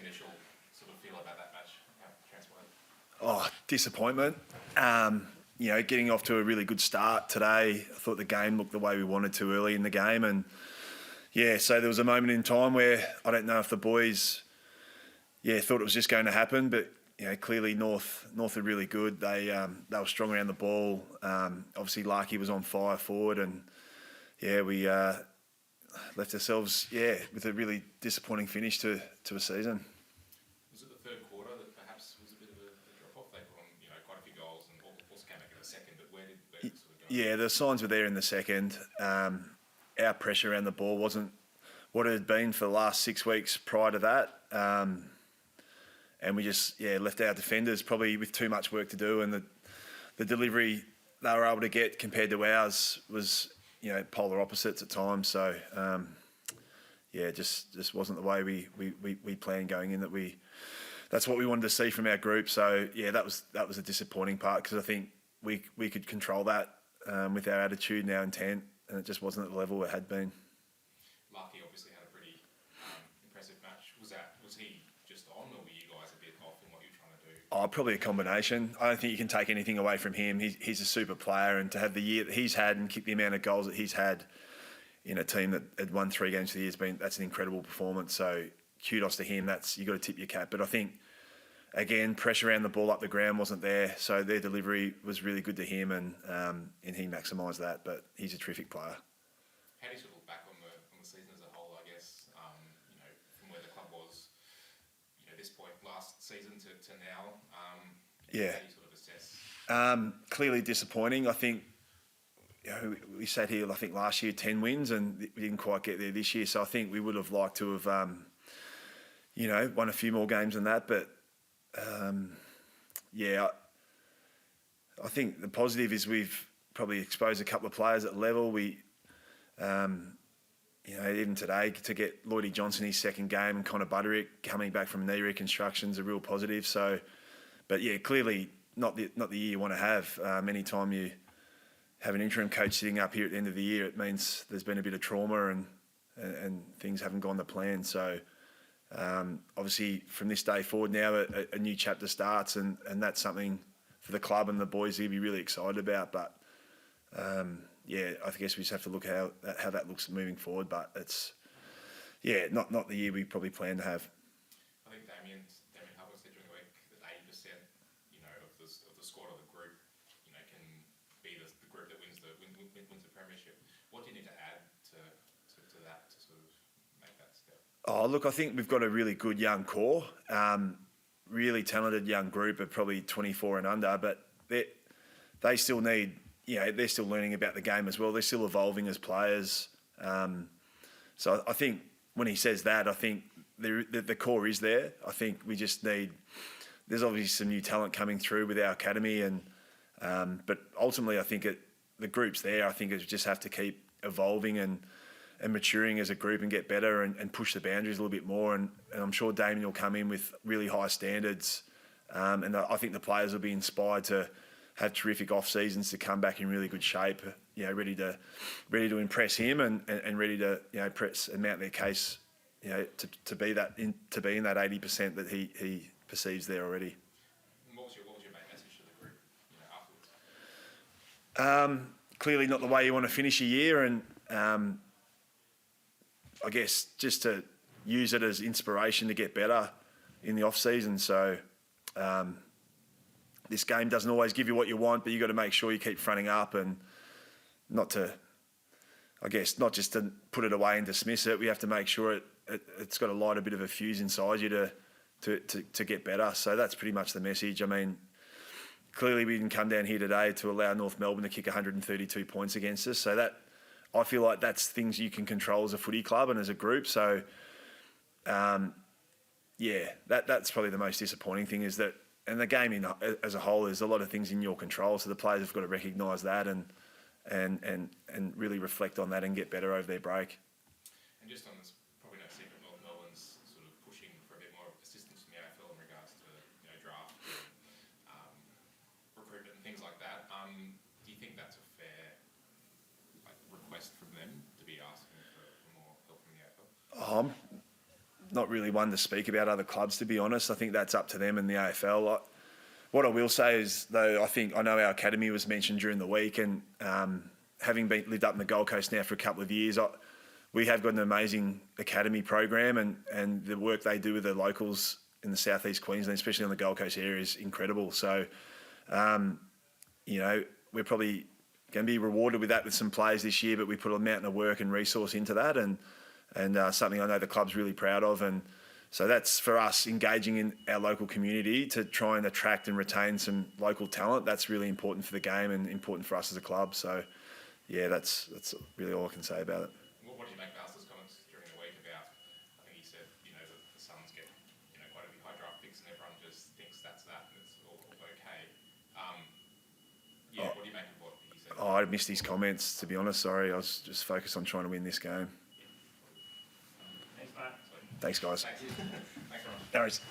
initial sort of feel about that match? How it transpired? Oh, disappointment. Getting off to a really good start today. I thought the game looked the way we wanted to early in the game, and so there was a moment in time where I don't know if the boys, thought it was just going to happen, but clearly North are really good. They were strong around the ball. Obviously, Larky was on fire forward, and we left ourselves with a really disappointing finish to a season. Was it the third quarter that perhaps was a bit of a drop off? They put on quite a few goals and also came back in the second. But where did it sort of go? Yeah, the signs were there in the second. Our pressure around the ball wasn't what it had been for the last 6 weeks prior to that. And we just left our defenders probably with too much work to do, and the delivery they were able to get compared to ours was polar opposites at times. So just wasn't the way we planned going in. That's what we wanted to see from our group. So that was a disappointing part, because I think we could control that with our attitude and our intent, and it just wasn't at the level it had been. Larky obviously had a pretty impressive match. Was he just on, or were you guys a bit off in what you were trying to do? Oh, probably a combination. I don't think you can take anything away from him. He's a super player, and to have the year that he's had and kick the amount of goals that he's had in a team that had won 3 games for the year, that's an incredible performance. So kudos to him. You got to tip your cap. But I think, again, pressure around the ball up the ground wasn't there, so their delivery was really good to him, and he maximised that. But he's a terrific player. How do you sort of look back on the season as a whole? I guess from where the club was, this point last season to now. How do you sort of assess? Clearly disappointing. I think we sat here, I think last year 10 wins, and we didn't quite get there this year. So I think we would have liked to have won a few more games than that. But I think the positive is we've probably exposed a couple of players at level. We even today, to get Lloydie Johnson his second game, and Connor Butterick coming back from knee reconstruction is a real positive. So, but clearly not the year you want to have. Anytime you have an interim coach sitting up here at the end of the year, it means there's been a bit of trauma and things haven't gone to plan. So obviously from this day forward now, a new chapter starts, and that's something for the club and the boys to be really excited about. But I guess we just have to look how that looks moving forward. But it's not the year we probably planned to have. I think Damien Hubbard said during the week that 80% of the squad of the group can be the group that wins the premiership. What do you need to add to that to sort of make that step? Oh, look, I think we've got a really good young core, really talented young group of probably 24 and under, but they still need, they're still learning about the game as well. They're still evolving as players. So I think when he says that, I think the core is there. I think we just need, there's obviously some new talent coming through with our academy, but ultimately I think the group's there. I think it just have to keep evolving and maturing as a group and get better and push the boundaries a little bit more. And I'm sure Damien will come in with really high standards. And I think the players will be inspired to have terrific off seasons, to come back in really good shape, ready to impress him and ready to press and mount their case, to be in that 80% that he perceives there already. And what was your main message to the group afterwards? Clearly not the way you want to finish a year, and I guess just to use it as inspiration to get better in the off season. So this game doesn't always give you what you want, but you got to make sure you keep fronting up, and not just to put it away and dismiss it. We have to make sure it's got to light a bit of a fuse inside you to get better. So that's pretty much the message. I mean, clearly we didn't come down here today to allow North Melbourne to kick 132 points against us. So that, I feel like that's things you can control as a footy club and as a group. So, that's probably the most disappointing thing, is that, and the game as a whole, there's a lot of things in your control. So the players have got to recognise that and really reflect on that and get better over their break. And just on this, probably no secret, North Melbourne's sort of pushing for a bit more assistance from the AFL in regards to draft, recruitment and things like that. Do you think that's a fair request from them to be asking for more help from the AFL? not really one to speak about other clubs, to be honest. I think that's up to them and the AFL. What I will say is, though, I know our academy was mentioned during the week, and having lived up in the Gold Coast now for a couple of years, we have got an amazing academy program, and the work they do with the locals in the southeast Queensland, especially on the Gold Coast area, is incredible. So, we're probably going to be rewarded with that with some players this year, but we put a mountain of work and resource into that, and something I know the club's really proud of. And so that's for us, engaging in our local community to try and attract and retain some local talent. That's really important for the game and important for us as a club. So, yeah, that's really all I can say about it. What do you make of Alistair's comments during the week about, I think he said, that the Suns get, quite a few high draft picks and everyone just thinks that's that and it's all okay. What do you make of what he said? I missed his comments, to be honest. Sorry, I was just focused on trying to win this game. Thanks, Matt. Thanks, guys. Thanks. Thanks very much. No worries.